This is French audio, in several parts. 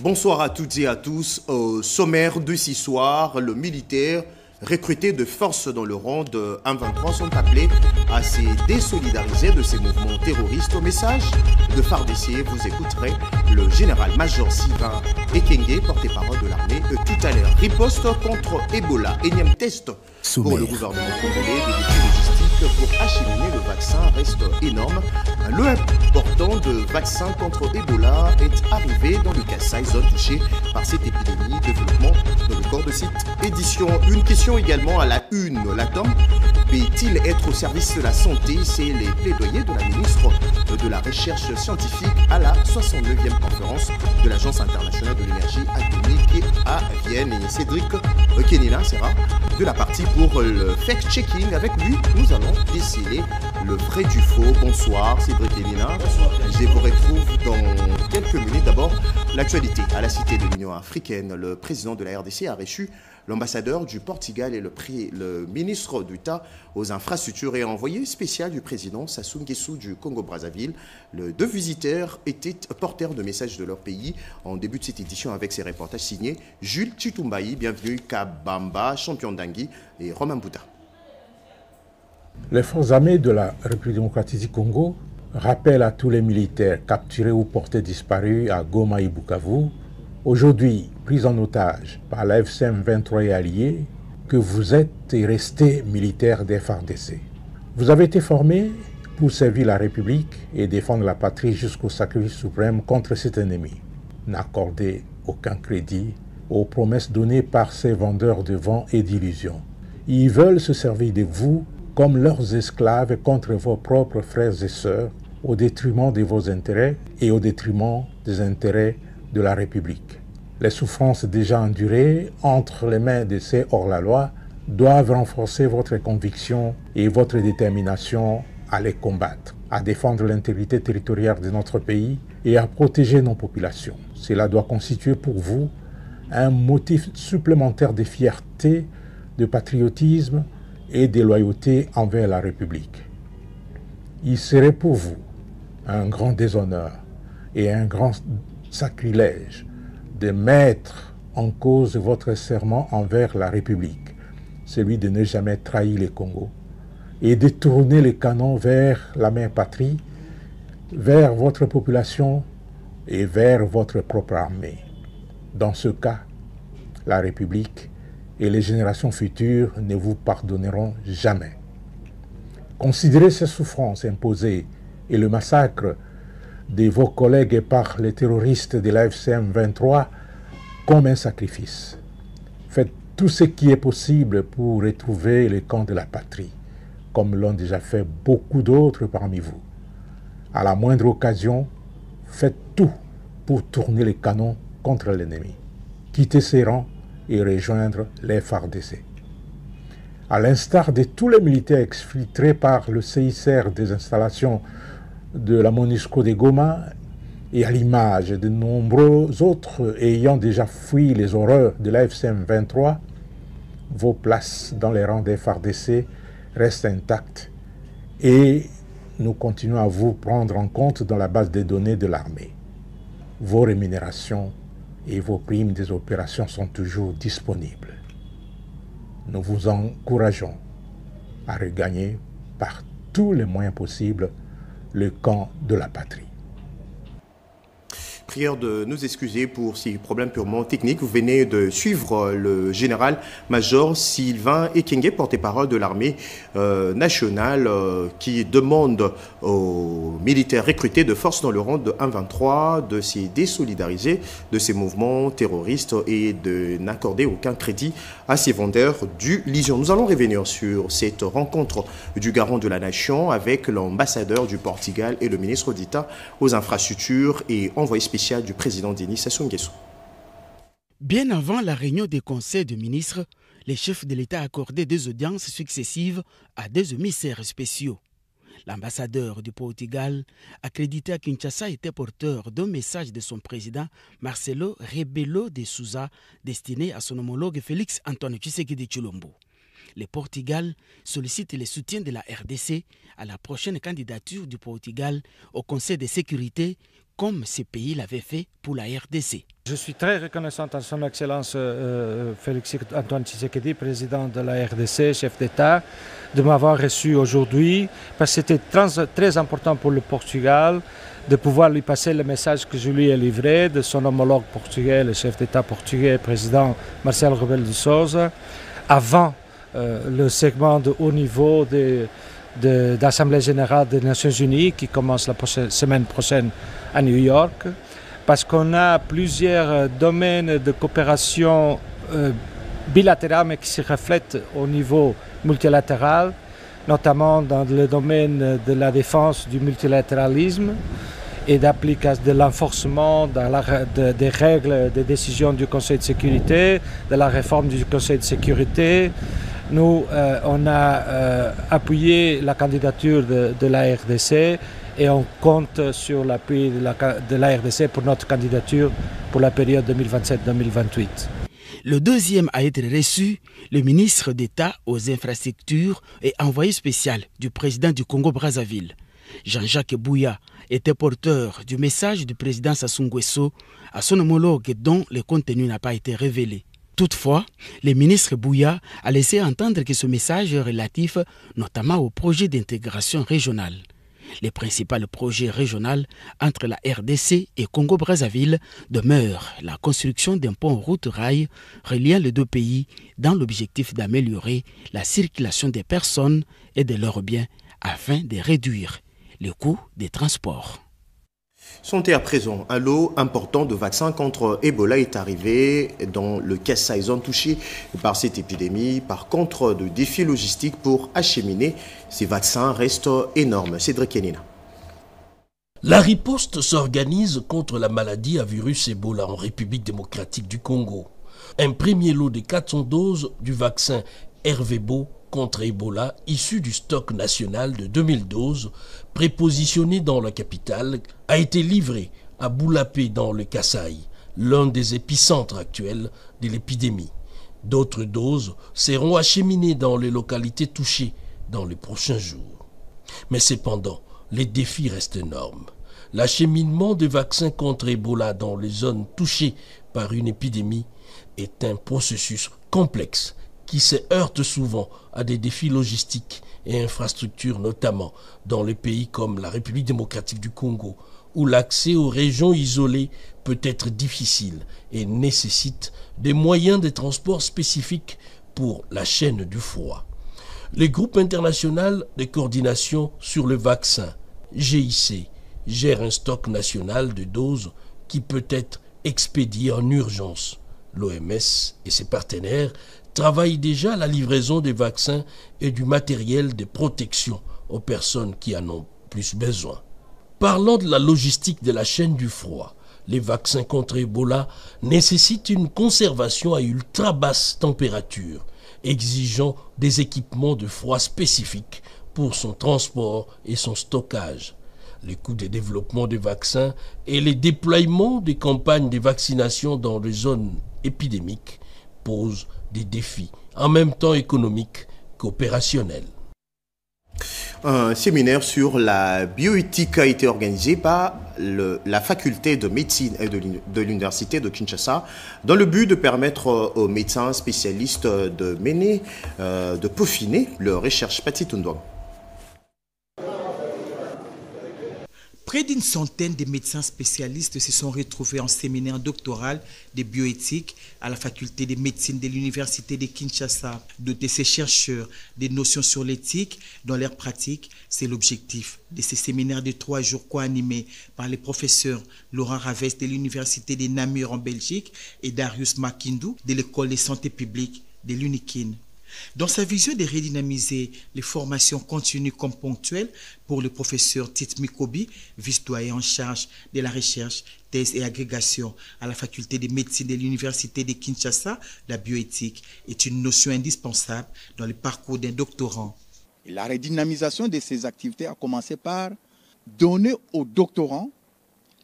Bonsoir à toutes et à tous. Au sommaire de ce soir, le militaire recrutés de force dans le rang de 1-23 sont appelés à se désolidariser de ces mouvements terroristes. Au message de FARDC, vous écouterez le général-major Sylvain Ekenge, porte-parole de l'armée, tout à l'heure. Riposte contre Ebola, énième test pour le gouvernement congolais. Des défis logistiques pour acheminer le vaccin reste énorme. Le important de vaccin contre Ebola est arrivé dans le Kasaï, zone touchée par cette épidémie. Développement dans le corps de cette édition. Une question également à la une. L'atome peut-il être au service de la santé? C'est les plaidoyers de la ministre de la Recherche scientifique à la 69e conférence de l'Agence internationale de l'énergie atomique à Vienne. Et Cédric Kenina sera de la partie pour le fact-checking. Avec lui, nous allons déceler le vrai du faux. Bonsoir Cédric Kenina. Bonsoir. Je vous retrouve dans quelques minutes. D'abord, l'actualité à la Cité de l'Union africaine. Le président de la RDC a reçu l'ambassadeur du Portugal et le ministre d'État aux infrastructures et envoyé spécial du président Sassou Nguesso du Congo-Brazzaville. Les deux visiteurs étaient porteurs de messages de leur pays. En début de cette édition avec ces reportages signés Jules Chitumbaï, bienvenue Kabamba, champion d'Angui et Romain Bouta. Les forces armées de la République démocratique du Congo rappellent à tous les militaires capturés ou portés disparus à Goma et Bukavu, aujourd'hui pris en otage par la FCM 23 et alliés, que vous êtes et restez militaires des FARDC. Vous avez été formés pour servir la République et défendre la patrie jusqu'au sacrifice suprême contre cet ennemi. N'accordez aucun crédit aux promesses données par ces vendeurs de vent et d'illusions. Ils veulent se servir de vous comme leurs esclaves contre vos propres frères et sœurs, au détriment de vos intérêts et au détriment des intérêts de la République. Les souffrances déjà endurées entre les mains de ces hors-la-loi doivent renforcer votre conviction et votre détermination à les combattre, à défendre l'intégrité territoriale de notre pays et à protéger nos populations. Cela doit constituer pour vous un motif supplémentaire de fierté, de patriotisme et de loyauté envers la République. Il serait pour vous un grand déshonneur et un grand sacrilège de mettre en cause votre serment envers la République, celui de ne jamais trahir le Congo, et de tourner les canons vers la mère patrie, vers votre population et vers votre propre armée. Dans ce cas, la République et les générations futures ne vous pardonneront jamais. Considérez ces souffrances imposées et le massacre de vos collègues par les terroristes de la FCM 23 comme un sacrifice. Faites tout ce qui est possible pour retrouver les camps de la patrie, comme l'ont déjà fait beaucoup d'autres parmi vous. À la moindre occasion, faites tout pour tourner les canons contre l'ennemi. Quittez ces rangs et rejoindre les FARDC. À l'instar de tous les militaires exfiltrés par le CICR des installations de la MONUSCO de Goma et à l'image de nombreux autres ayant déjà fui les horreurs de la FCM 23, vos places dans les rangs des FARDC restent intactes et nous continuons à vous prendre en compte dans la base des données de l'armée. Vos rémunérations et vos primes des opérations sont toujours disponibles. Nous vous encourageons à regagner par tous les moyens possibles le camp de la patrie. Prière de nous excuser pour ces problèmes purement techniques. Vous venez de suivre le général-major Sylvain Ekenge, porte-parole de l'armée nationale, qui demande aux militaires recrutés de force dans le rang de 1-23 de se désolidariser de ces mouvements terroristes et de n'accorder aucun crédit à ces vendeurs d'illusions. Nous allons revenir sur cette rencontre du garant de la nation avec l'ambassadeur du Portugal et le ministre d'État aux infrastructures et envoyé spécial du président Denis Sassou Nguesso. Bien avant la réunion des conseils de ministres, les chefs de l'État accordaient des audiences successives à des émissaires spéciaux. L'ambassadeur du Portugal, accrédité à Kinshasa, était porteur d'un message de son président Marcelo Rebelo de Sousa, destiné à son homologue Félix Antoine Tshisekedi Tshilombo. Le Portugal sollicite le soutien de la RDC à la prochaine candidature du Portugal au Conseil de sécurité comme ce pays l'avait fait pour la RDC. Je suis très reconnaissant à son Excellence Félix Antoine Tshisekedi, président de la RDC, chef d'État, de m'avoir reçu aujourd'hui, parce que c'était très important pour le Portugal de pouvoir lui passer le message que je lui ai livré de son homologue portugais, le chef d'État portugais, président Marcelo Rebelo de Sousa, avant le segment de haut niveau d'Assemblée générale des Nations Unies qui commence la semaine prochaine à New York, parce qu'on a plusieurs domaines de coopération bilatérale mais qui se reflètent au niveau multilatéral, notamment dans le domaine de la défense du multilatéralisme et d'application de l'enforcement des règles des décisions du Conseil de sécurité, de la réforme du Conseil de sécurité. Nous, on a appuyé la candidature de la RDC et on compte sur l'appui de la RDC pour notre candidature pour la période 2027-2028. Le deuxième à être reçu, le ministre d'État aux infrastructures et envoyé spécial du président du Congo-Brazzaville. Jean-Jacques Bouya était porteur du message du président Sassou Nguesso à son homologue dont le contenu n'a pas été révélé. Toutefois, le ministre Bouya a laissé entendre que ce message est relatif notamment au projet d'intégration régionale. Les principaux projets régionaux entre la RDC et Congo-Brazzaville demeurent la construction d'un pont route-rail reliant les deux pays dans l'objectif d'améliorer la circulation des personnes et de leurs biens afin de réduire les coûts des transports. Santé à présent, un lot important de vaccins contre Ebola est arrivé dans le Kasaï, zone touchée par cette épidémie. Par contre, le défi logistique pour acheminer ces vaccins reste énorme. Cédric Kenina. La riposte s'organise contre la maladie à virus Ebola en République démocratique du Congo. Un premier lot de 400 doses du vaccin Ervebo contre Ebola, issu du stock national de 2000 doses, prépositionné dans la capitale, a été livré à Boulapé dans le Kasaï, l'un des épicentres actuels de l'épidémie. D'autres doses seront acheminées dans les localités touchées dans les prochains jours. Mais cependant, les défis restent énormes. L'acheminement des vaccins contre Ebola dans les zones touchées par une épidémie est un processus complexe qui se heurte souvent à des défis logistiques et infrastructures, notamment dans les pays comme la République démocratique du Congo, où l'accès aux régions isolées peut être difficile et nécessite des moyens de transport spécifiques pour la chaîne du froid. Le groupe international de coordination sur le vaccin, GIC, gère un stock national de doses qui peut être expédié en urgence. L'OMS et ses partenaires travaillent déjà à la livraison des vaccins et du matériel de protection aux personnes qui en ont plus besoin. Parlant de la logistique de la chaîne du froid, les vaccins contre Ebola nécessitent une conservation à ultra basse température, exigeant des équipements de froid spécifiques pour son transport et son stockage. Les coûts de développement des vaccins et les déploiements des campagnes de vaccination dans les zones épidémiques posent des défis, en même temps économiques qu'opérationnels. Un séminaire sur la bioéthique a été organisé par la faculté de médecine de l'université de Kinshasa dans le but de permettre aux médecins spécialistes de peaufiner leurs recherches. Pati Tundong. Près d'une centaine de médecins spécialistes se sont retrouvés en séminaire doctoral de bioéthique à la faculté de médecine de l'université de Kinshasa. Doter ces chercheurs des notions sur l'éthique dans leur pratique, c'est l'objectif de ces séminaires de 3 jours co-animés par les professeurs Laurent Ravès de l'université de Namur en Belgique et Darius Makindou de l'école de santé publique de l'UNIKIN. Dans sa vision de redynamiser les formations continues comme ponctuelles pour le professeur Tite Mikobi, vice-doyen en charge de la recherche, thèse et agrégation à la faculté de médecine de l'université de Kinshasa, la bioéthique est une notion indispensable dans le parcours d'un doctorant. La redynamisation de ces activités a commencé par donner aux doctorants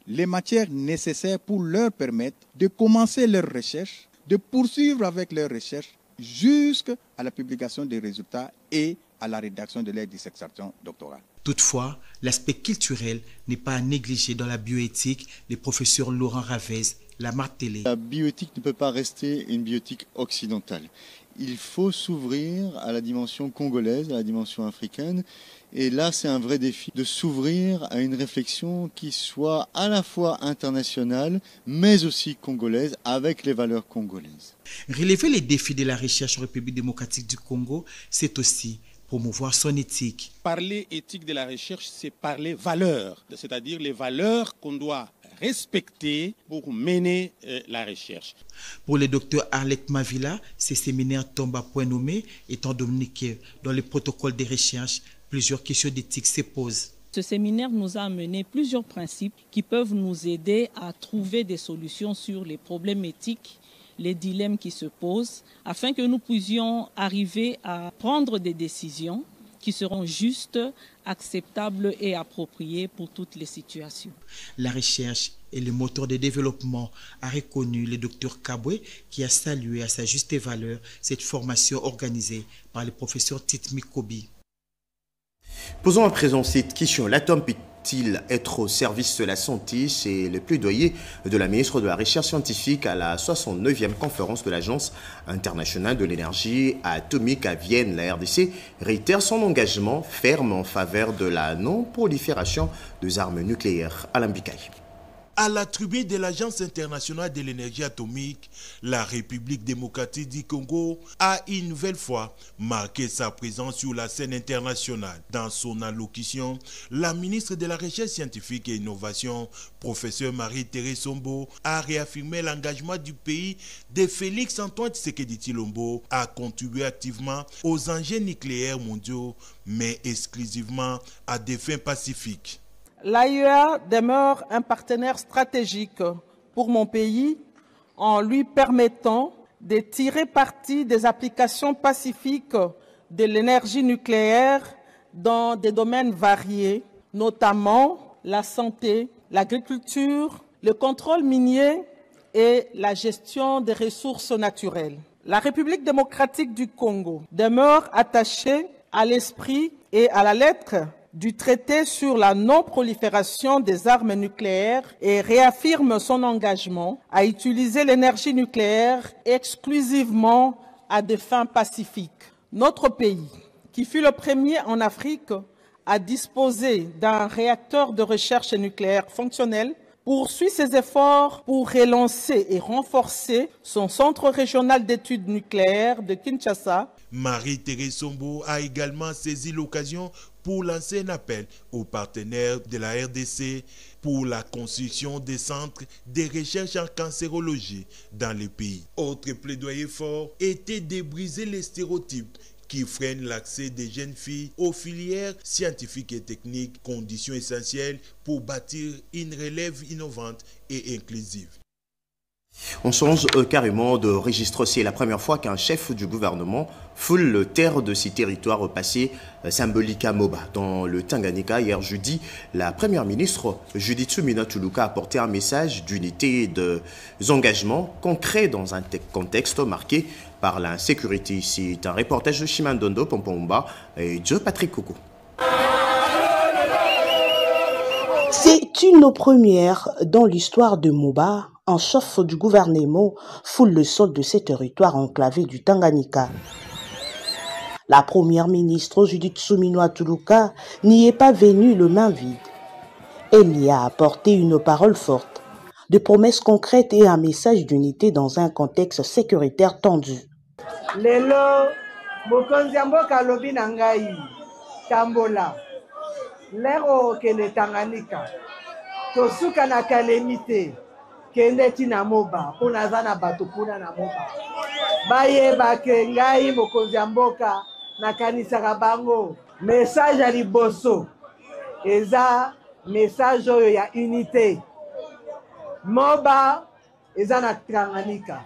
les matières nécessaires pour leur permettre de commencer leurs recherches, de poursuivre avec leurs recherches jusqu'à la publication des résultats et à la rédaction de leur dissertation doctorale. Toutefois, l'aspect culturel n'est pas à négliger dans la bioéthique. Les professeurs Laurent Ravez l'a martelé. La bioéthique ne peut pas rester une bioéthique occidentale. Il faut s'ouvrir à la dimension congolaise, à la dimension africaine. Et là, c'est un vrai défi de s'ouvrir à une réflexion qui soit à la fois internationale, mais aussi congolaise, avec les valeurs congolaises. Relever les défis de la recherche en République démocratique du Congo, c'est aussi promouvoir son éthique. Parler éthique de la recherche, c'est parler valeurs, c'est-à-dire les valeurs qu'on doit respecter pour mener la recherche. Pour le docteur Arlette Mavila, ces séminaires tombent à point nommé, étant donné que dans les protocoles de recherche, plusieurs questions d'éthique se posent. Ce séminaire nous a amené plusieurs principes qui peuvent nous aider à trouver des solutions sur les problèmes éthiques, les dilemmes qui se posent, afin que nous puissions arriver à prendre des décisions qui seront justes, acceptables et appropriées pour toutes les situations. La recherche est le moteur de développement, a reconnu le docteur Kabwe, qui a salué à sa juste valeur cette formation organisée par le professeur Titmi Kobi. Posons à présent cette question. L'atome peut-il être au service de la santé? C'est le plaidoyer de la ministre de la Recherche scientifique à la 69e conférence de l'Agence internationale de l'énergie atomique à Vienne. La RDC réitère son engagement ferme en faveur de la non-prolifération des armes nucléaires. Alain Bikaï. À la tribune de l'Agence internationale de l'énergie atomique, la République démocratique du Congo a une nouvelle fois marqué sa présence sur la scène internationale. Dans son allocution, la ministre de la Recherche scientifique et innovation, professeure Marie-Thérèse Sombo, a réaffirmé l'engagement du pays de Félix-Antoine Tshisekedi Tshilombo à contribuer activement aux enjeux nucléaires mondiaux, mais exclusivement à des fins pacifiques. L'AIEA demeure un partenaire stratégique pour mon pays en lui permettant de tirer parti des applications pacifiques de l'énergie nucléaire dans des domaines variés, notamment la santé, l'agriculture, le contrôle minier et la gestion des ressources naturelles. La République démocratique du Congo demeure attachée à l'esprit et à la lettre du traité sur la non-prolifération des armes nucléaires et réaffirme son engagement à utiliser l'énergie nucléaire exclusivement à des fins pacifiques. Notre pays, qui fut le premier en Afrique à disposer d'un réacteur de recherche nucléaire fonctionnel, poursuit ses efforts pour relancer et renforcer son centre régional d'études nucléaires de Kinshasa. Marie-Thérèse Sombo a également saisi l'occasion pour lancer un appel aux partenaires de la RDC pour la construction des centres de recherche en cancérologie dans le pays. Autre plaidoyer fort était de briser les stéréotypes qui freinent l'accès des jeunes filles aux filières scientifiques et techniques, conditions essentielles pour bâtir une relève innovante et inclusive. On change carrément de registre. C'est la première fois qu'un chef du gouvernement foule le terre de ses territoires passés symboliques à Moba. Dans le Tanganyika, hier jeudi, la première ministre Judith Suminwa Tuluka a porté un message d'unité et d'engagement concret dans un contexte marqué par l'insécurité. C'est un reportage de Chimandondo Pompomba et de Patrick Koukou. C'est une première dans l'histoire de Moba. Un chef du gouvernement foule le sol de ces territoires enclavés du Tanganyika. La première ministre Judith Suminwa Tuluka n'y est pas venue les mains vides. Elle y a apporté une parole forte, des promesses concrètes et un message d'unité dans un contexte sécuritaire tendu. Lelo, mokonzi mboka lobi na ngai, tambola, lero kele Tanganyika, tosuka na kalemite. Kende tina Moba, pona zana bato pona na Moba. Baye bake ngai mokonzi mboka na kanisa bango. Message à liboso. Eza message oyo ya unité. Moba eza na Tanganyika.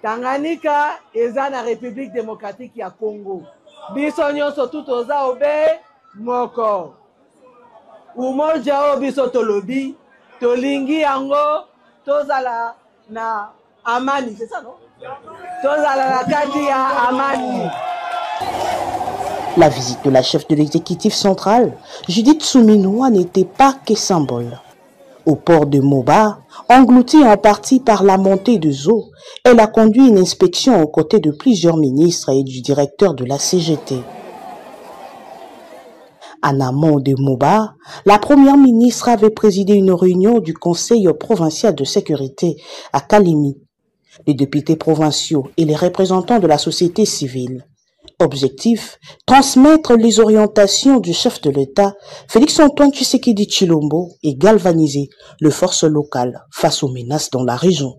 Tanganyika eza na République démocratique ya Congo. Biso nyonso tutoza obe moko. Umoja o biso tolobi, tolingi yango tozala na amani, c'est ça non? La visite de la chef de l'exécutif central, Judith Souminoua, n'était pas que symbole. Au port de Moba, engloutie en partie par la montée des eaux, elle a conduit une inspection aux côtés de plusieurs ministres et du directeur de la CGT. En amont de Moba, la première ministre avait présidé une réunion du Conseil provincial de sécurité à Kalimi. Les députés provinciaux et les représentants de la société civile. Objectif, transmettre les orientations du chef de l'État, Félix-Antoine Tshisekedi Tshilombo, et galvaniser les forces locales face aux menaces dans la région.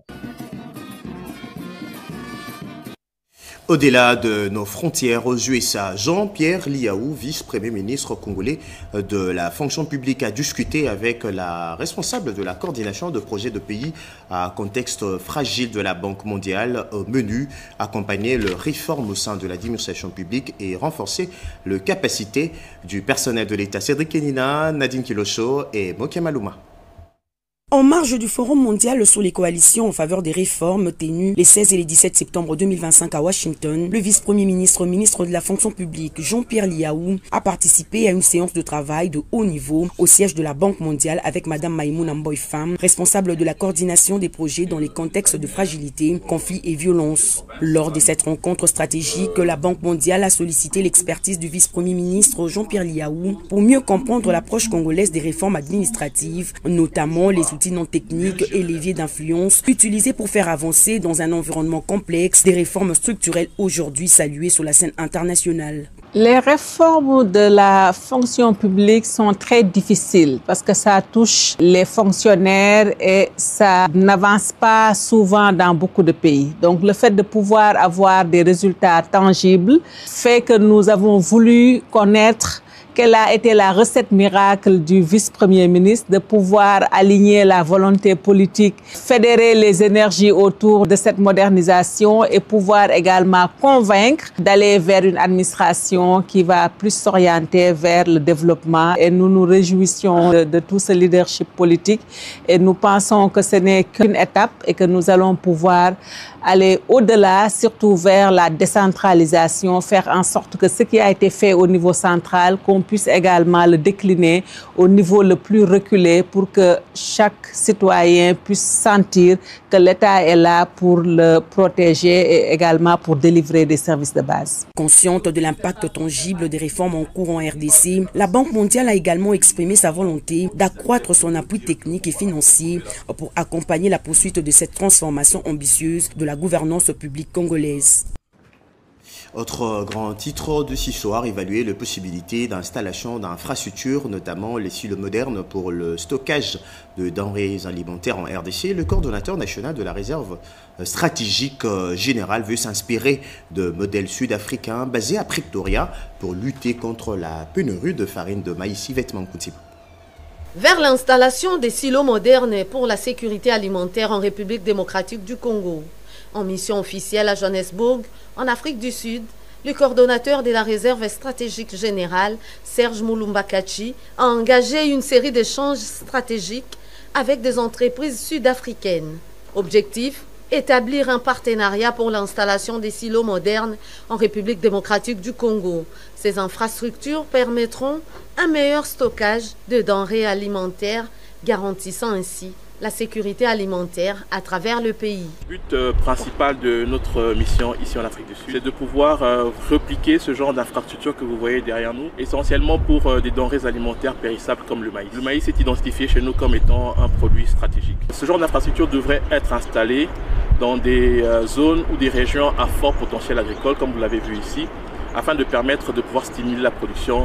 Au-delà de nos frontières aux USA, Jean-Pierre Liaou, vice-premier ministre congolais de la fonction publique, a discuté avec la responsable de la coordination de projets de pays à contexte fragile de la Banque mondiale. Au menu, accompagner le réforme au sein de l'administration publique et renforcer les capacités du personnel de l'État. Cédric Kenina, Nadine Kilosho et Mokia Maluma. En marge du Forum mondial sur les coalitions en faveur des réformes tenues les 16 et les 17 septembre 2025 à Washington, le vice-premier ministre, ministre de la fonction publique Jean-Pierre Liaou a participé à une séance de travail de haut niveau au siège de la Banque mondiale avec Madame Maïmouna Mboy Pham, responsable de la coordination des projets dans les contextes de fragilité, conflits et violence. Lors de cette rencontre stratégique, la Banque mondiale a sollicité l'expertise du vice-premier ministre Jean-Pierre Liaou pour mieux comprendre l'approche congolaise des réformes administratives, notamment les outils non techniques et leviers d'influence utilisés pour faire avancer dans un environnement complexe des réformes structurelles aujourd'hui saluées sur la scène internationale. Les réformes de la fonction publique sont très difficiles parce que ça touche les fonctionnaires et ça n'avance pas souvent dans beaucoup de pays. Donc le fait de pouvoir avoir des résultats tangibles fait que nous avons voulu connaître quelle a été la recette miracle du vice-premier ministre de pouvoir aligner la volonté politique, fédérer les énergies autour de cette modernisation et pouvoir également convaincre d'aller vers une administration qui va plus s'orienter vers le développement. Et nous nous réjouissons de tout ce leadership politique et nous pensons que ce n'est qu'une étape et que nous allons pouvoir aller au-delà, surtout vers la décentralisation, faire en sorte que ce qui a été fait au niveau central, qu'on puisse également le décliner au niveau le plus reculé pour que chaque citoyen puisse sentir que l'État est là pour le protéger et également pour délivrer des services de base. Consciente de l'impact tangible des réformes en cours en RDC, la Banque mondiale a également exprimé sa volonté d'accroître son appui technique et financier pour accompagner la poursuite de cette transformation ambitieuse de la gouvernance publique congolaise. Autre grand titre de ce soir, évaluer les possibilités d'installation d'infrastructures, notamment les silos modernes pour le stockage de denrées alimentaires en RDC. Le coordonnateur national de la réserve stratégique générale veut s'inspirer de modèles sud-africains basés à Pretoria pour lutter contre la pénurie de farine de maïs. Vêtements Koutiba. Vers l'installation des silos modernes pour la sécurité alimentaire en République démocratique du Congo. En mission officielle à Johannesburg, en Afrique du Sud, le coordonnateur de la réserve stratégique générale, Serge Mulumbakachi, a engagé une série d'échanges stratégiques avec des entreprises sud-africaines. Objectif, établir un partenariat pour l'installation des silos modernes en République démocratique du Congo. Ces infrastructures permettront un meilleur stockage de denrées alimentaires, garantissant ainsi la sécurité alimentaire à travers le pays. Le but principal de notre mission ici en Afrique du Sud, c'est de pouvoir repliquer ce genre d'infrastructure que vous voyez derrière nous, essentiellement pour des denrées alimentaires périssables comme le maïs. Le maïs est identifié chez nous comme étant un produit stratégique. Ce genre d'infrastructure devrait être installé dans des zones ou des régions à fort potentiel agricole, comme vous l'avez vu ici, afin de permettre de pouvoir stimuler la production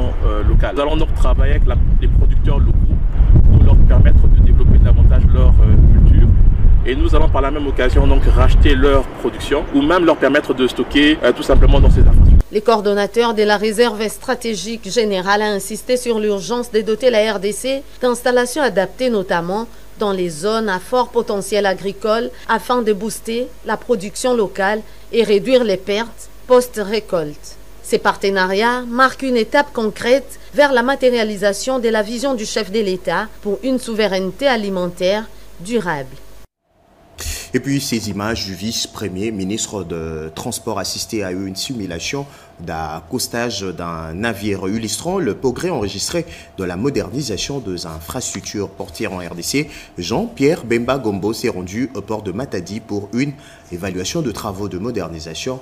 locale. Nous allons donc travailler avec les producteurs locaux pour leur permettre de développer davantage leur culture. Et nous allons par la même occasion donc racheter leur production ou même leur permettre de stocker tout simplement dans ces infrastructures. Les coordonnateurs de la réserve stratégique générale a insisté sur l'urgence de doter la RDC d'installations adaptées, notamment dans les zones à fort potentiel agricole, afin de booster la production locale et réduire les pertes post-récolte. Ces partenariats marquent une étape concrète vers la matérialisation de la vision du chef de l'État pour une souveraineté alimentaire durable. Et puis ces images du vice-premier ministre de Transport assisté à une simulation d'accostage d'un navire illustrant le progrès enregistré de la modernisation des infrastructures portières en RDC. Jean-Pierre Bemba Gombo s'est rendu au port de Matadi pour une évaluation de travaux de modernisation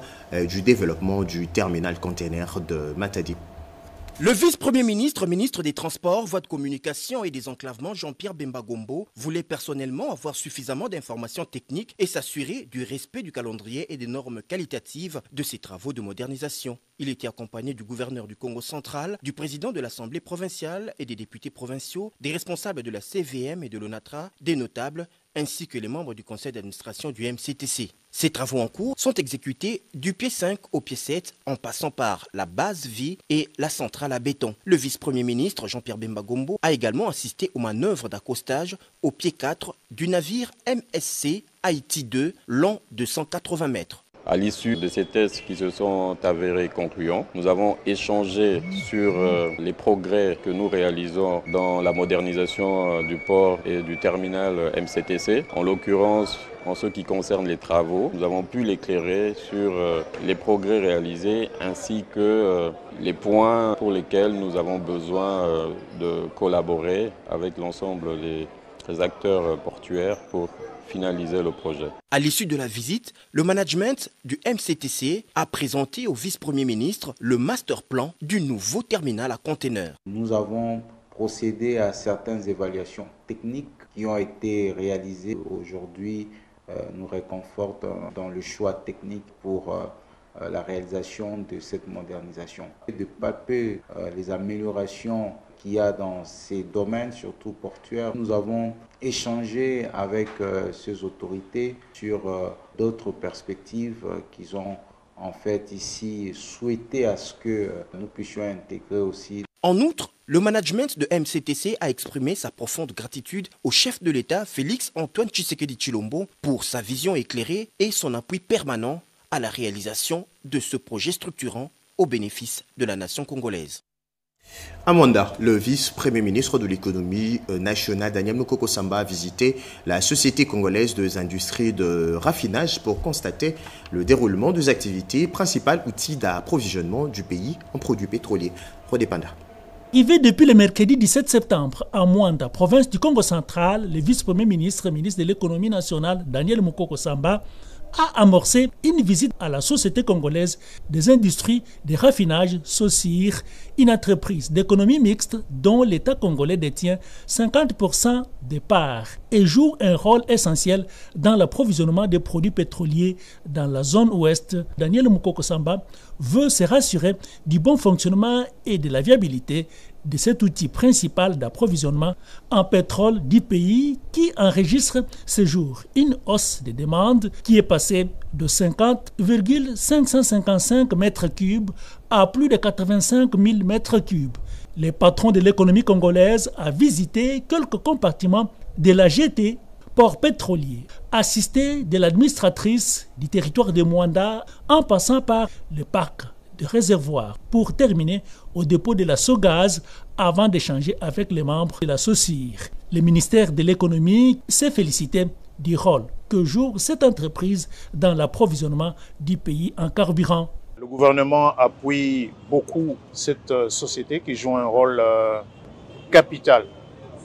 du développement du terminal container de Matadi. Le vice-premier ministre, ministre des Transports, Voies de Communication et des Enclavements, Jean-Pierre Bemba Gombo, voulait personnellement avoir suffisamment d'informations techniques et s'assurer du respect du calendrier et des normes qualitatives de ces travaux de modernisation. Il était accompagné du gouverneur du Congo central, du président de l'Assemblée provinciale et des députés provinciaux, des responsables de la CVM et de l'ONATRA, des notables, ainsi que les membres du conseil d'administration du MCTC. Ces travaux en cours sont exécutés du pied 5 au pied 7 en passant par la base vie et la centrale à béton. Le vice-premier ministre Jean-Pierre Bemba Gombo a également assisté aux manœuvres d'accostage au pied 4 du navire MSC Haïti 2 long de 180 mètres. À l'issue de ces tests qui se sont avérés concluants, nous avons échangé sur les progrès que nous réalisons dans la modernisation du port et du terminal MCTC. En l'occurrence, en ce qui concerne les travaux, nous avons pu l'éclairer sur les progrès réalisés ainsi que les points pour lesquels nous avons besoin de collaborer avec l'ensemble des acteurs portuaires pour finaliser le projet. À l'issue de la visite, le management du MCTC a présenté au vice-premier ministre le master plan du nouveau terminal à conteneurs. Nous avons procédé à certaines évaluations techniques qui ont été réalisées aujourd'hui, nous réconfortent dans le choix technique pour la réalisation de cette modernisation. De palper les améliorations qu'il y a dans ces domaines, surtout portuaires. Nous avons échangé avec ces autorités sur d'autres perspectives qu'ils ont en fait ici souhaité à ce que nous puissions intégrer aussi. En outre, le management de MCTC a exprimé sa profonde gratitude au chef de l'État Félix Antoine Tshisekedi Tshilombo pour sa vision éclairée et son appui permanent à la réalisation de ce projet structurant au bénéfice de la nation congolaise. À Mwanda, le vice-premier ministre de l'économie nationale Daniel Mukoko Samba a visité la Société congolaise des industries de raffinage pour constater le déroulement des activités principales outils d'approvisionnement du pays en produits pétroliers. Rodépanda. Arrivé depuis le mercredi 17 septembre à Mwanda, province du Congo central, le vice-premier ministre, ministre de l'économie nationale Daniel Mukoko Samba a amorcé une visite à la Société congolaise des industries de raffinage SOCIR, une entreprise d'économie mixte dont l'État congolais détient 50% des parts et joue un rôle essentiel dans l'approvisionnement des produits pétroliers dans la zone ouest. Daniel Mukoko Samba veut se rassurer du bon fonctionnement et de la viabilité de cet outil principal d'approvisionnement en pétrole du pays qui enregistre ce jour une hausse de demande qui est passée de 50,555 mètres cubes à plus de 85 000 mètres cubes. Le patron de l'économie congolaise a visité quelques compartiments de la GT, port pétrolier, assisté de l'administratrice du territoire de Mwanda en passant par le parc de réservoir pour terminer au dépôt de la SOGAZ avant d'échanger avec les membres de la SOCIR. Le ministère de l'économie s'est félicité du rôle que joue cette entreprise dans l'approvisionnement du pays en carburant. Le gouvernement appuie beaucoup cette société qui joue un rôle capital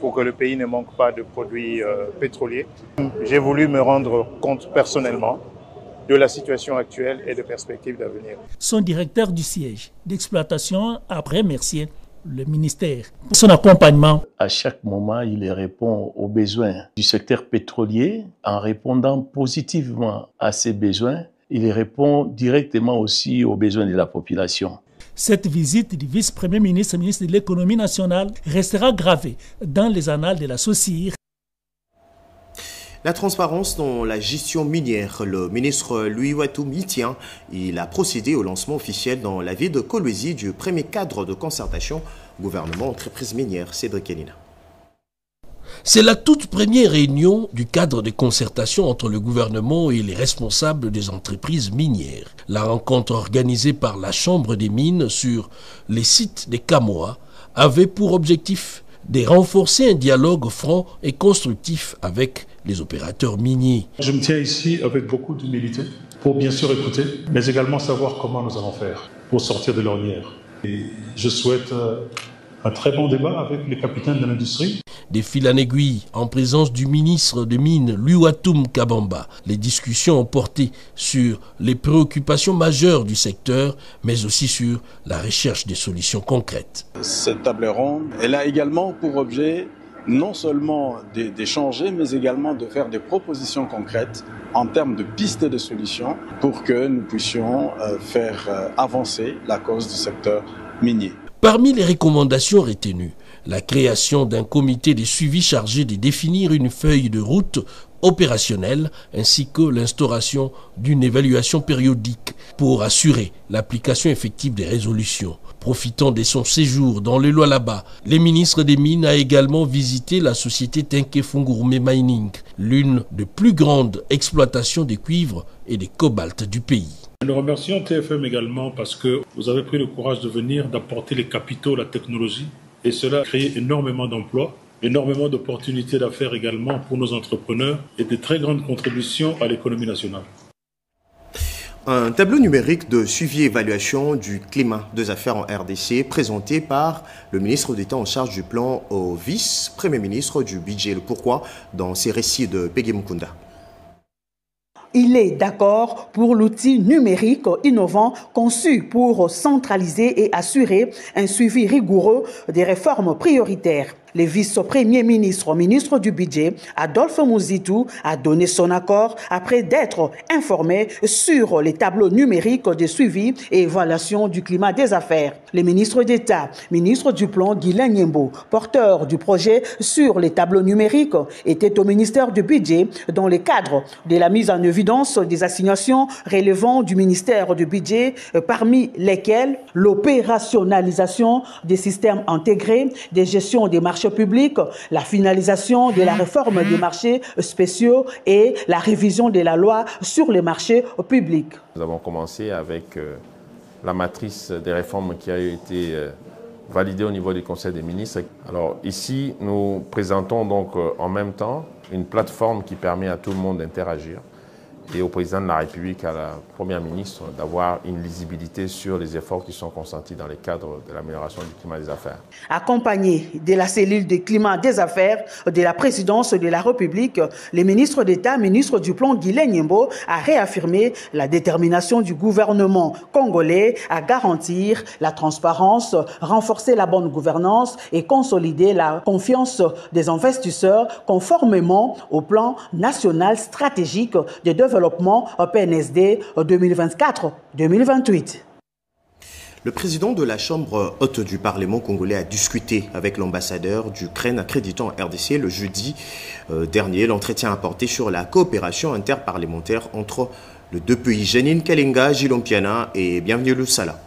pour que le pays ne manque pas de produits pétroliers. J'ai voulu me rendre compte personnellement de la situation actuelle et de perspectives d'avenir. Son directeur du siège d'exploitation a remercié le ministère pour son accompagnement. À chaque moment, il répond aux besoins du secteur pétrolier. En répondant positivement à ces besoins, il répond directement aussi aux besoins de la population. Cette visite du vice-premier ministre, ministre de l'économie nationale, restera gravée dans les annales de la SOCIR. La transparence dans la gestion minière. Le ministre Louis Watoum y tient. Il a procédé au lancement officiel dans la ville de Kolwezi du premier cadre de concertation gouvernement-entreprise minière. Cédric Kenina. C'est la toute première réunion du cadre de concertation entre le gouvernement et les responsables des entreprises minières. La rencontre organisée par la Chambre des mines sur les sites des Kamoa avait pour objectif de renforcer un dialogue franc et constructif avec les opérateurs miniers. Je me tiens ici avec beaucoup d'humilité pour bien sûr écouter, mais également savoir comment nous allons faire pour sortir de l'ornière. Et je souhaite un très bon débat avec les capitaines de l'industrie. Des fils en aiguille, en présence du ministre des Mines, Luatum Kabamba. Les discussions ont porté sur les préoccupations majeures du secteur, mais aussi sur la recherche des solutions concrètes. Cette table ronde, elle a également pour objet non seulement d'échanger, mais également de faire des propositions concrètes en termes de pistes de solutions pour que nous puissions faire avancer la cause du secteur minier. Parmi les recommandations retenues, la création d'un comité de suivi chargé de définir une feuille de route opérationnelle ainsi que l'instauration d'une évaluation périodique pour assurer l'application effective des résolutions. Profitant de son séjour dans le Lualaba, le ministre des Mines a également visité la société Tenke-Fungurume Mining, l'une des plus grandes exploitations de cuivre et de cobalt du pays. Nous remercions TFM également parce que vous avez pris le courage de venir, d'apporter les capitaux, la technologie, et cela a créé énormément d'emplois, énormément d'opportunités d'affaires également pour nos entrepreneurs et de très grandes contributions à l'économie nationale. Un tableau numérique de suivi et évaluation du climat des affaires en RDC présenté par le ministre d'État en charge du plan au vice-premier ministre du budget. Le pourquoi dans ces récits de Peggy Mukunda. Il est d'accord pour l'outil numérique innovant conçu pour centraliser et assurer un suivi rigoureux des réformes prioritaires. Le vice-premier ministre, ministre du budget, Adolphe Mouzitou, a donné son accord après d'être informé sur les tableaux numériques de suivi et évaluation du climat des affaires. Le ministre d'État, ministre du plan, Guilain Nyembo, porteur du projet sur les tableaux numériques, était au ministère du budget dans le cadre de la mise en évidence des assignations relevant du ministère du budget, parmi lesquelles l'opérationnalisation des systèmes intégrés de gestion des marchés publics, la finalisation de la réforme des marchés spéciaux et la révision de la loi sur les marchés publics. Nous avons commencé avec la matrice des réformes qui a été validée au niveau du Conseil des ministres. Alors ici, nous présentons donc en même temps une plateforme qui permet à tout le monde d'interagir et au président de la République, à la première ministre, d'avoir une lisibilité sur les efforts qui sont consentis dans le cadre de l'amélioration du climat des affaires. Accompagné de la cellule de climat des affaires de la présidence de la République, le ministre d'État, ministre du plan Guilain Nyembo, a réaffirmé la détermination du gouvernement congolais à garantir la transparence, renforcer la bonne gouvernance et consolider la confiance des investisseurs conformément au plan national stratégique de développement PNSD 2024-2028. Le président de la Chambre haute du Parlement congolais a discuté avec l'ambassadeur d'Ukraine accréditant en RDC le jeudi dernier. L'entretien a porté sur la coopération interparlementaire entre les deux pays. Janine Kalinga, Gilompiana et bienvenue Lusala.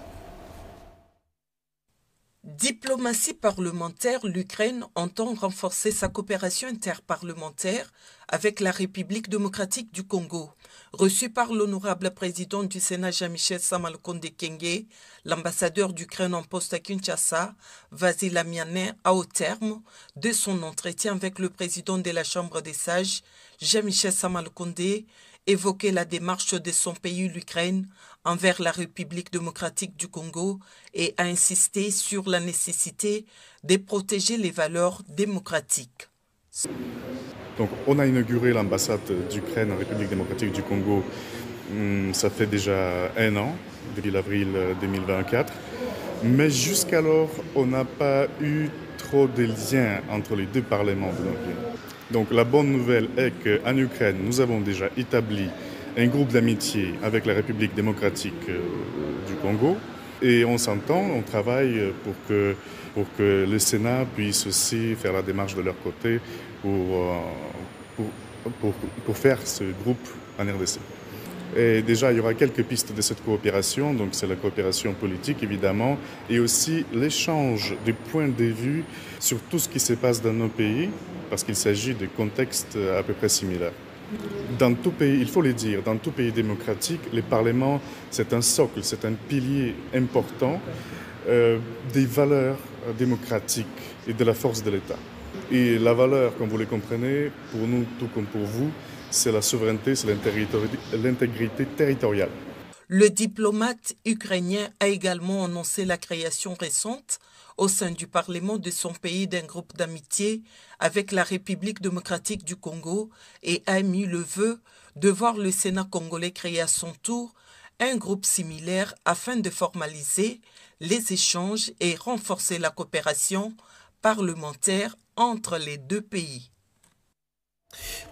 Diplomatie parlementaire, l'Ukraine entend renforcer sa coopération interparlementaire avec la République démocratique du Congo. Reçu par l'honorable président du Sénat Jean-Michel Samalukonde Kenge, l'ambassadeur d'Ukraine en poste à Kinshasa, Vasil Amianin, a au terme de son entretien avec le président de la Chambre des sages, Jean-Michel Samalukonde, évoqué la démarche de son pays, l'Ukraine, envers la République démocratique du Congo et a insisté sur la nécessité de protéger les valeurs démocratiques. Donc, on a inauguré l'ambassade d'Ukraine en République démocratique du Congo, ça fait déjà 1 an, depuis l'avril 2024. Mais jusqu'alors, on n'a pas eu trop de liens entre les deux parlements de nos pays. Donc la bonne nouvelle est qu'en Ukraine, nous avons déjà établi un groupe d'amitié avec la République démocratique du Congo. Et on s'entend, on travaille pour que le Sénat puisse aussi faire la démarche de leur côté pour faire ce groupe en RDC. Et déjà, il y aura quelques pistes de cette coopération, donc c'est la coopération politique évidemment, et aussi l'échange de points de vue sur tout ce qui se passe dans nos pays, parce qu'il s'agit de contextes à peu près similaires. Dans tout pays, il faut le dire, dans tout pays démocratique, les parlements, c'est un socle, c'est un pilier important des valeurs démocratique et de la force de l'État. Et la valeur, comme vous le comprenez, pour nous tout comme pour vous, c'est la souveraineté, c'est l'intégrité territoriale. Le diplomate ukrainien a également annoncé la création récente au sein du Parlement de son pays d'un groupe d'amitié avec la République démocratique du Congo et a émis le vœu de voir le Sénat congolais créer à son tour un groupe similaire afin de formaliser les échanges et renforcer la coopération parlementaire entre les deux pays.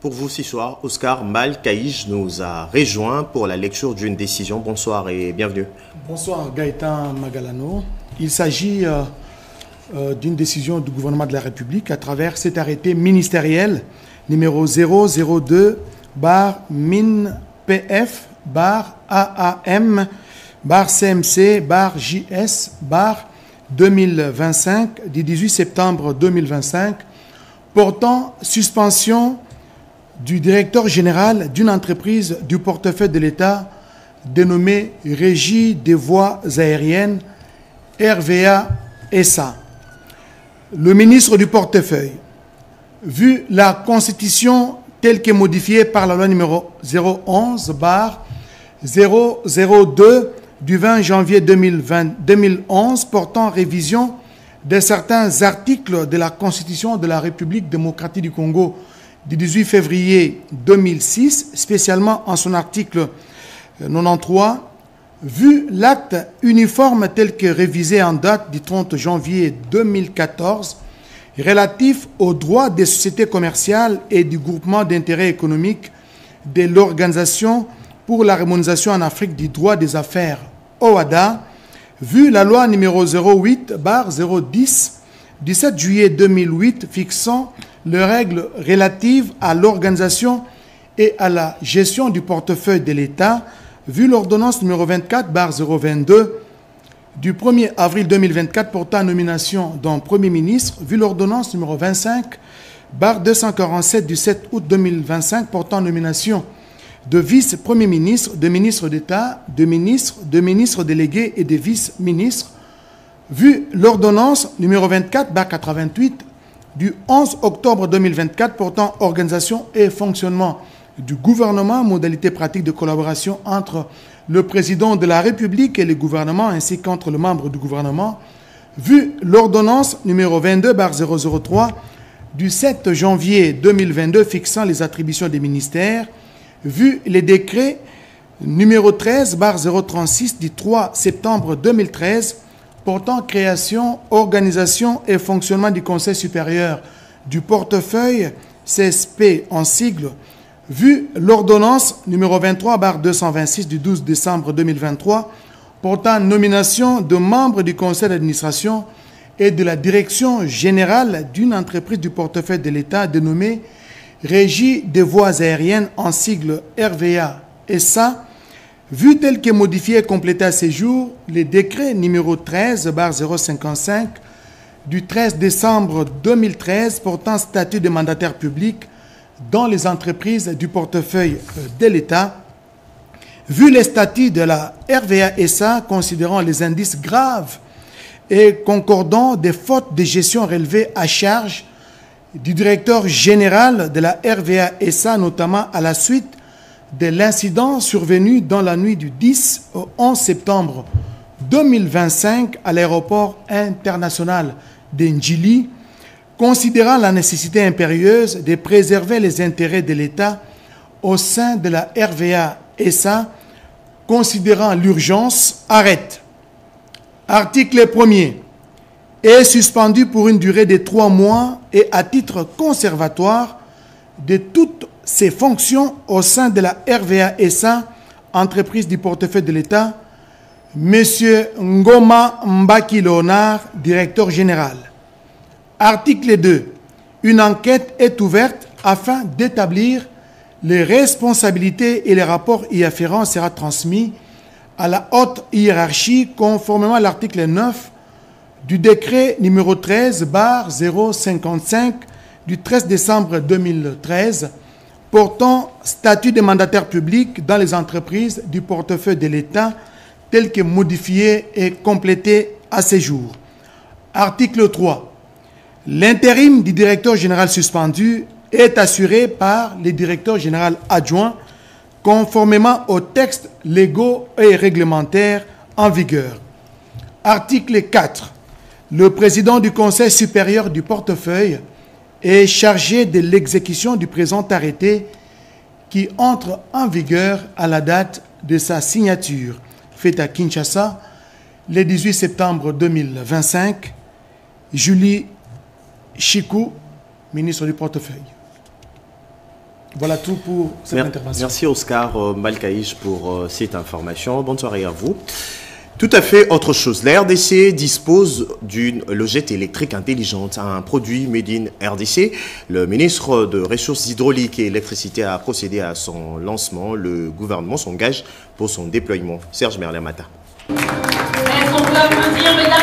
Pour vous ce soir, Oscar Malkaïj nous a rejoint pour la lecture d'une décision. Bonsoir et bienvenue. Bonsoir Gaëtan Magalano. Il s'agit d'une décision du gouvernement de la République à travers cet arrêté ministériel numéro 002-MIN-PF-AAM-CMC-JS-2025 du 18 septembre 2025 portant suspension du directeur général d'une entreprise du portefeuille de l'État dénommée Régie des voies aériennes RVA SA. Le ministre du portefeuille, vu la constitution telle que modifiée par la loi numéro 011/002 du 20 janvier 2011 portant révision de certains articles de la Constitution de la République démocratique du Congo du 18 février 2006, spécialement en son article 93, vu l'acte uniforme tel que révisé en date du 30 janvier 2014, relatif aux droits des sociétés commerciales et du groupement d'intérêt économique de l'Organisation pour l'harmonisation en Afrique du droit des affaires, OHADA, vu la loi numéro 08/010 du 7 juillet 2008 fixant les règles relatives à l'organisation et à la gestion du portefeuille de l'État, vu l'ordonnance numéro 24/022 du 1er avril 2024 portant nomination d'un Premier ministre, vu l'ordonnance numéro 25/247 du 7 août 2025 portant nomination de vice-premier ministre, de ministre d'État, de ministre délégué et de vice-ministre, vu l'ordonnance numéro 24/88 du 11 octobre 2024 portant organisation et fonctionnement du gouvernement, modalités pratiques de collaboration entre le président de la République et le gouvernement ainsi qu'entre les membres du gouvernement, vu l'ordonnance numéro 22/003 du 7 janvier 2022 fixant les attributions des ministères, vu les décrets numéro 13/036 du 3 septembre 2013 portant création, organisation et fonctionnement du Conseil supérieur du portefeuille, CSP en sigle, vu l'ordonnance numéro 23/226 du 12 décembre 2023 portant nomination de membres du conseil d'administration et de la direction générale d'une entreprise du portefeuille de l'État dénommée Régie des voies aériennes en sigle RVA SA, vu tel que modifié et complété à ce jour les décrets numéro 13/055 du 13 décembre 2013 portant statut de mandataire public dans les entreprises du portefeuille de l'État, vu les statuts de la RVA SA considérant les indices graves et concordant des fautes de gestion relevées à charge du directeur général de la RVA SA, notamment à la suite de l'incident survenu dans la nuit du 10 au 11 septembre 2025 à l'aéroport international de Ndjili, considérant la nécessité impérieuse de préserver les intérêts de l'État au sein de la RVA SA, considérant l'urgence, arrête. Article 1er. Est suspendu pour une durée de 3 mois et à titre conservatoire de toutes ses fonctions au sein de la RVA SA, entreprise du portefeuille de l'État, M. Ngoma Mbaki Léonard, directeur général. Article 2. Une enquête est ouverte afin d'établir les responsabilités et les rapports y afférents sera transmis à la haute hiérarchie conformément à l'article 9 du décret numéro 13/055 du 13 décembre 2013 portant statut de mandataire public dans les entreprises du portefeuille de l'État tel que modifié et complété à ce jour. Article 3. L'intérim du directeur général suspendu est assuré par le directeur général adjoint conformément aux textes légaux et réglementaires en vigueur. Article 4. Le président du Conseil supérieur du portefeuille est chargé de l'exécution du présent arrêté qui entre en vigueur à la date de sa signature, faite à Kinshasa le 18 septembre 2025. Julie Chikou, ministre du portefeuille. Voilà tout pour cette intervention. Merci Oscar Malkaïch pour cette information. Bonne soirée à vous. Tout à fait autre chose. La RDC dispose d'une logette électrique intelligente, un produit made in RDC. Le ministre de Ressources hydrauliques et électricité a procédé à son lancement. Le gouvernement s'engage pour son déploiement. Serge Merlemata.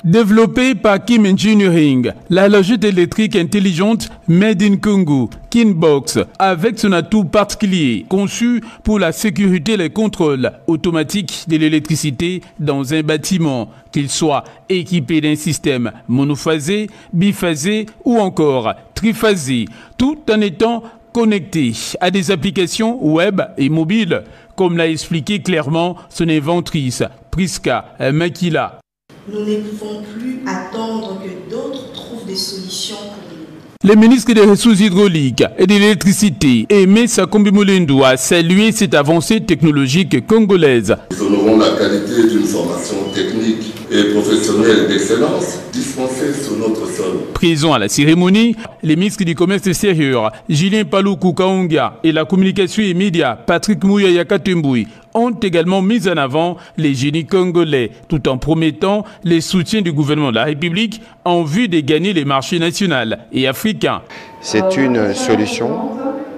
Développée par Kim Engineering, la logette électrique intelligente Made in Congo, Kinbox, avec son atout particulier, conçu pour la sécurité et les contrôles automatiques de l'électricité dans un bâtiment, qu'il soit équipé d'un système monophasé, biphasé ou encore triphasé, tout en étant connecté à des applications web et mobiles, comme l'a expliqué clairement son inventrice, Priska Makila. Nous ne pouvons plus attendre que d'autres trouvent des solutions pour nous. Le ministre des Ressources hydrauliques et de l'électricité, Aimé Sakombi Mulendo, a salué cette avancée technologique congolaise. Nous honorons la qualité d'une formation technique et professionnelle d'excellence dispensée sur notre sol. Présent à la cérémonie, les ministres du commerce extérieur, Julien Paluku Kaonga, et la communication et médias, Patrick Mouya Yakatembouy, ont également mis en avant les génies congolais, tout en promettant les soutiens du gouvernement de la République en vue de gagner les marchés nationaux et africains. C'est une solution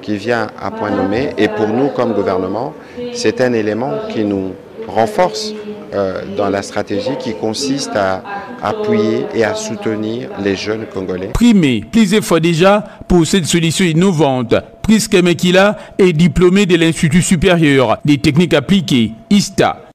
qui vient à point nommé et pour nous comme gouvernement, c'est un élément qui nous renforce dans la stratégie qui consiste à appuyer et à soutenir les jeunes Congolais. Primé plusieurs fois déjà pour cette solution innovante, Priska Makila est diplômée de l'Institut supérieur des techniques appliquées, ISTA.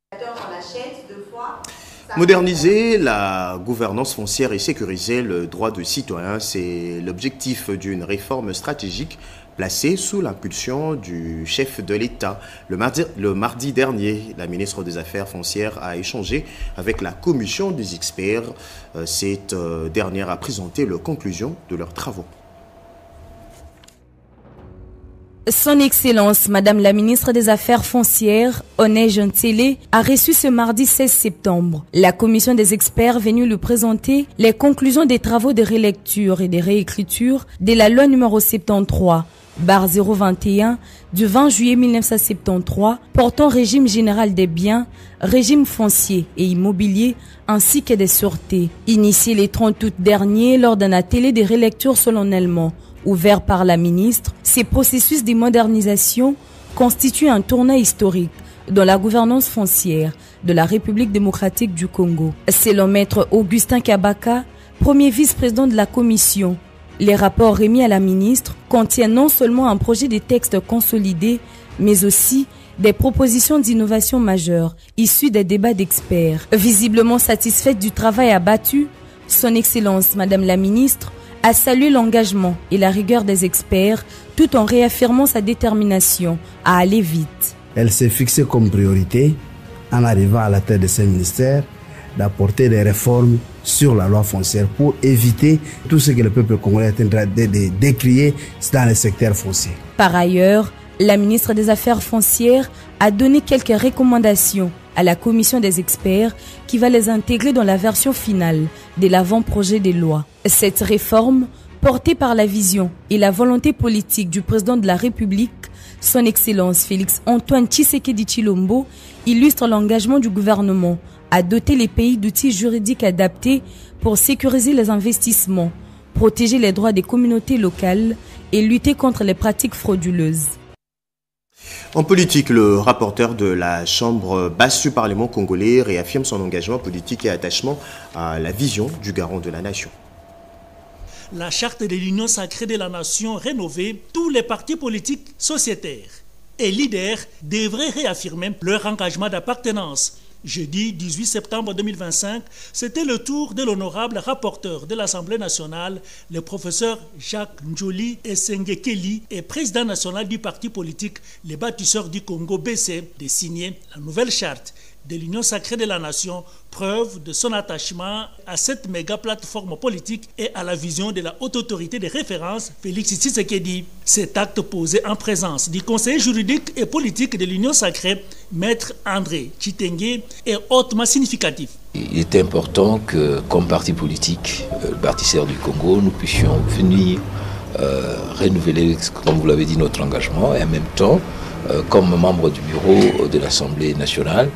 Moderniser la gouvernance foncière et sécuriser le droit de citoyen, c'est l'objectif d'une réforme stratégique placée sous l'impulsion du chef de l'État. Le mardi dernier, la ministre des Affaires foncières a échangé avec la commission des experts. Cette dernière a présenté les conclusions de leurs travaux. Son Excellence, Madame la ministre des Affaires foncières, Oné Gentile, a reçu ce mardi 16 septembre la commission des experts venue lui présenter les conclusions des travaux de relecture et de réécriture de la loi numéro 73/021 du 20 juillet 1973 portant régime général des biens, régime foncier et immobilier ainsi que des sûretés. Initié le 30 août dernier lors d'un atelier de relecture solennellement ouvert par la ministre, ces processus de modernisation constituent un tournant historique dans la gouvernance foncière de la République démocratique du Congo. Selon Maître Augustin Kabaka, premier vice-président de la commission, les rapports remis à la ministre contiennent non seulement un projet de texte consolidé, mais aussi des propositions d'innovation majeures issues des débats d'experts. Visiblement satisfaite du travail abattu, Son Excellence, Madame la ministre, a salué l'engagement et la rigueur des experts tout en réaffirmant sa détermination à aller vite. Elle s'est fixée comme priorité, en arrivant à la tête de ce ministère, d'apporter des réformes sur la loi foncière pour éviter tout ce que le peuple congolais est en train de décrier dans le secteur foncier. Par ailleurs, la ministre des Affaires foncières a donné quelques recommandations à la commission des experts qui va les intégrer dans la version finale de l'avant-projet de loi. Cette réforme, portée par la vision et la volonté politique du président de la République, Son Excellence Félix Antoine Tshisekedi Tshilombo, illustre l'engagement du gouvernement à doter les pays d'outils juridiques adaptés pour sécuriser les investissements, protéger les droits des communautés locales et lutter contre les pratiques frauduleuses. En politique, le rapporteur de la Chambre basse du Parlement congolais réaffirme son engagement politique et attachement à la vision du garant de la nation. La charte de l'Union sacrée de la nation rénovée, tous les partis politiques sociétaires et leaders devraient réaffirmer leur engagement d'appartenance Jeudi 18 septembre 2025, c'était le tour de l'honorable rapporteur de l'Assemblée nationale, le professeur Jacques Njoli Esengekeli et président national du parti politique Les Bâtisseurs du Congo BC, de signer la nouvelle charte de l'Union sacrée de la nation, preuve de son attachement à cette méga plateforme politique et à la vision de la haute autorité de référence Félix Tshisekedi. Cet acte posé en présence du conseiller juridique et politique de l'Union sacrée, Maître André Chitengue, est hautement significatif. Il est important que, comme parti politique, le Bâtisseur du Congo, nous puissions venir renouveler, comme vous l'avez dit, notre engagement et en même temps, comme membre du bureau de l'Assemblée nationale,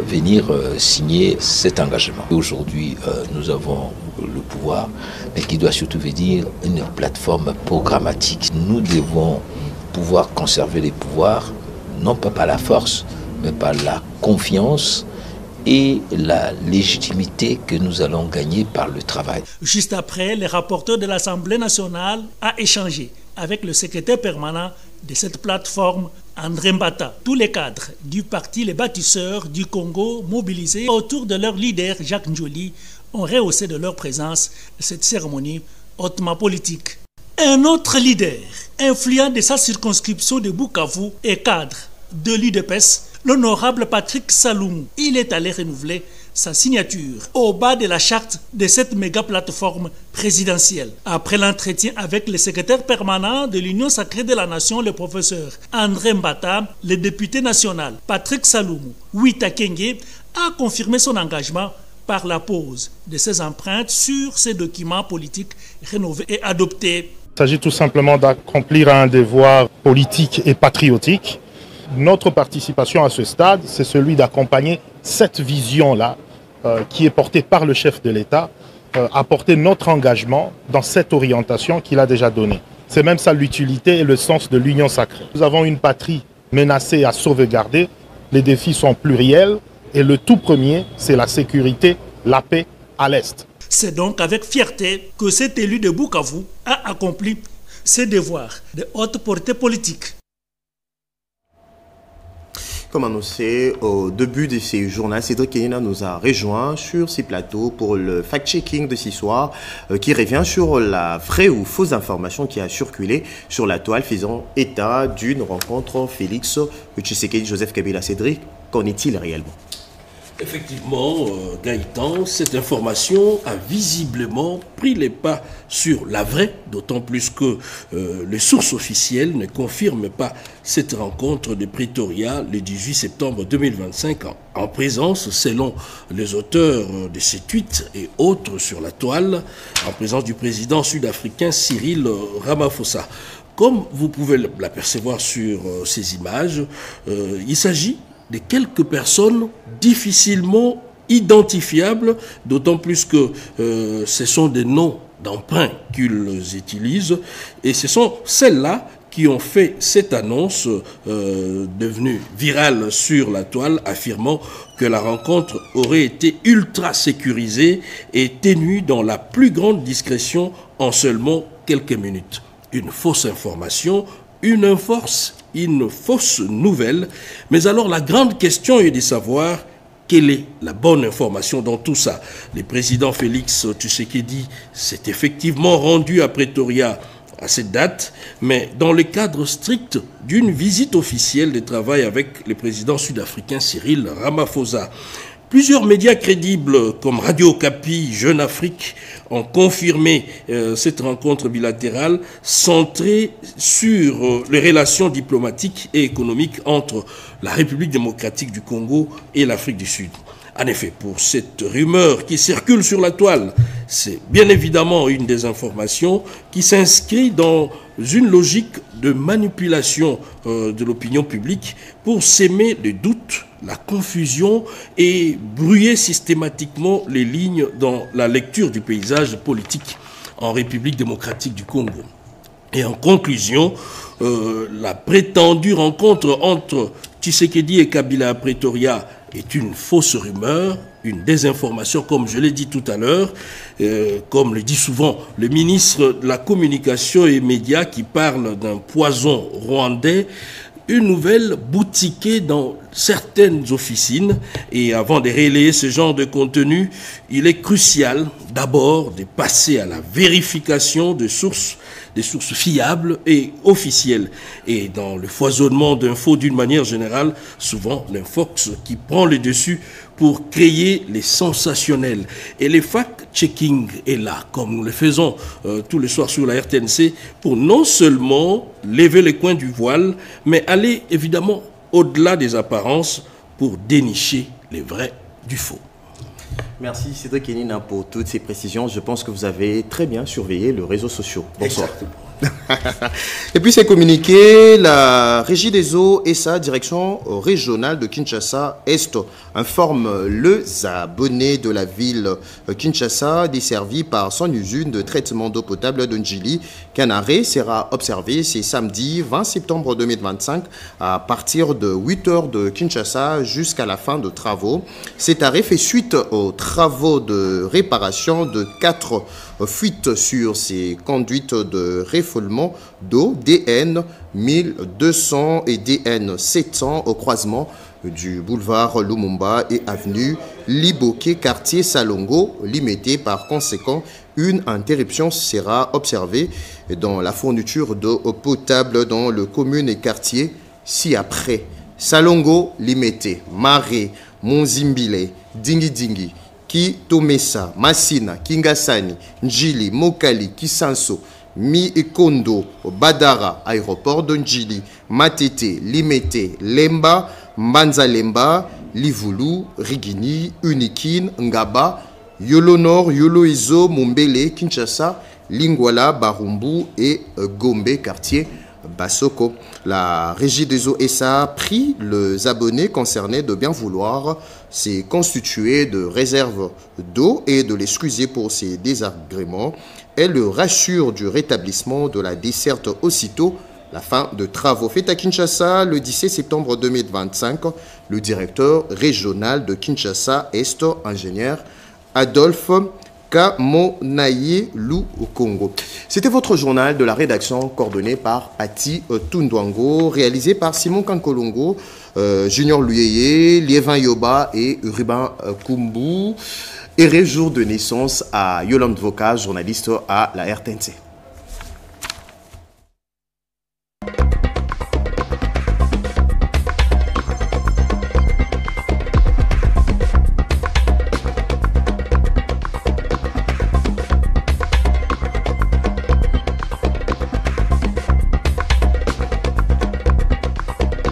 venir signer cet engagement. Aujourd'hui, nous avons le pouvoir, mais qui doit surtout venir une plateforme programmatique. Nous devons pouvoir conserver les pouvoirs, non pas par la force, mais par la confiance et la légitimité que nous allons gagner par le travail. Juste après, le rapporteur de l'Assemblée nationale a échangé avec le secrétaire permanent de cette plateforme, André Mbata. Tous les cadres du parti Les Bâtisseurs du Congo, mobilisés autour de leur leader Jacques Njoli, ont rehaussé de leur présence cette cérémonie hautement politique. Un autre leader, influent de sa circonscription de Bukavu et cadre de l'UDPS, l'honorable Patrick Saloum, il est allé renouveler sa signature au bas de la charte de cette méga plateforme présidentielle. Après l'entretien avec le secrétaire permanent de l'Union sacrée de la nation, le professeur André Mbata, le député national Patrick Saloum Wita Kenge a confirmé son engagement par la pose de ses empreintes sur ces documents politiques rénovés et adoptés. Il s'agit tout simplement d'accomplir un devoir politique et patriotique. Notre participation à ce stade, c'est celui d'accompagner cette vision-là qui est portée par le chef de l'État, apporter notre engagement dans cette orientation qu'il a déjà donnée. C'est même ça l'utilité et le sens de l'union sacrée. Nous avons une patrie menacée à sauvegarder, les défis sont pluriels et le tout premier, c'est la sécurité, la paix à l'Est. C'est donc avec fierté que cet élu de Bukavu a accompli ses devoirs de haute portée politique. Comme annoncé au début de ces journaux, Cédric Kenina nous a rejoint sur ces plateaux pour le fact-checking de ce soir qui revient sur la vraie ou fausse information qui a circulé sur la toile faisant état d'une rencontre Félix Tshisekedi, Joseph Kabila. Cédric, qu'en est-il réellement? Effectivement, Gaëtan, cette information a visiblement pris les pas sur la vraie, d'autant plus que les sources officielles ne confirment pas cette rencontre de Pretoria le 18 septembre 2025 en présence, selon les auteurs de ces tweets et autres sur la toile, en présence du président sud-africain Cyril Ramaphosa. Comme vous pouvez l'apercevoir sur ces images, il s'agit de quelques personnes difficilement identifiables, d'autant plus que ce sont des noms d'emprunt qu'ils utilisent, et ce sont celles-là qui ont fait cette annonce devenue virale sur la toile, affirmant que la rencontre aurait été ultra sécurisée et tenue dans la plus grande discrétion en seulement quelques minutes. Une fausse information, une fausse nouvelle. Mais alors la grande question est de savoir quelle est la bonne information dans tout ça. Le président Félix Tshisekedi s'est effectivement rendu à Pretoria à cette date, mais dans le cadre strict d'une visite officielle de travail avec le président sud-africain Cyril Ramaphosa. Plusieurs médias crédibles comme Radio Okapi, Jeune Afrique ont confirmé cette rencontre bilatérale centrée sur les relations diplomatiques et économiques entre la République démocratique du Congo et l'Afrique du Sud. En effet, pour cette rumeur qui circule sur la toile, c'est bien évidemment une désinformation qui s'inscrit dans une logique de manipulation de l'opinion publique pour s'aimer le doute, la confusion et brouiller systématiquement les lignes dans la lecture du paysage politique en République démocratique du Congo. Et en conclusion, la prétendue rencontre entre Tshisekedi et Kabila à Pretoria est une fausse rumeur, une désinformation, comme je l'ai dit tout à l'heure, comme le dit souvent le ministre de la Communication et Médias qui parle d'un poison rwandais. une nouvelle boutiquée dans certaines officines. Et avant de relayer ce genre de contenu, il est crucial d'abord de passer à la vérification des sources fiables et officielles. Et dans le foisonnement d'infos d'une manière générale, souvent l'infox qui prend le dessus pour créer les sensationnels. Et le fact-checking est là, comme nous le faisons tous les soirs sur la RTNC, pour non seulement lever les coins du voile, mais aller évidemment au-delà des apparences pour dénicher les vrais du faux. Merci Cédric Kenina pour toutes ces précisions. Je pense que vous avez très bien surveillé les réseaux sociaux. Bonsoir. Et puis c'est communiqué, la Régie des eaux et sa direction régionale de Kinshasa-Est informe les abonnés de la ville Kinshasa desservie par son usine de traitement d'eau potable de Njili qu'un arrêt sera observé ce samedi 20 septembre 2025 à partir de 8 h de Kinshasa jusqu'à la fin de travaux. Cet arrêt fait suite aux travaux de réparation de 4 fuites sur ces conduites de refoulement d'eau DN 1200 et DN 700 au croisement du boulevard Lumumba et avenue Liboké, quartier Salongo, limité. Par conséquent, une interruption sera observée dans la fourniture d'eau potable dans le commune et quartier ci-après. Salongo, limité, Maré, Monzimbile, Dingi Dingi, Tomesa, Massina, Kingasani, Njili, Mokali, Kisanso, Mi-Kondo, Badara, aéroport de Njili, Matete, Limete, Lemba, Mbanza-Lemba, Livulu, Rigini, Unikin, Ngaba, Yolo Nord, Yolo Izo, Mumbele, Kinshasa, Lingwala, Barumbu et Gombe, quartier Basoko. La Régie des eaux SA prie les abonnés concernés de bien vouloir se constituer de réserves d'eau et de l'excuser pour ces désagréments. Elle le rassure du rétablissement de la desserte aussitôt la fin de travaux. Fait à Kinshasa le 17 septembre 2025, le directeur régional de Kinshasa-Est, ingénieur Adolphe Kamonaye Lou au Congo. C'était votre journal de la rédaction coordonné par Ati Tundwango, réalisé par Simon Kankolongo, Junior Luyeye, Liévin Yoba et Ruben Kumbu. Heureux jour de naissance à Yolande Voka, journaliste à la RTNC.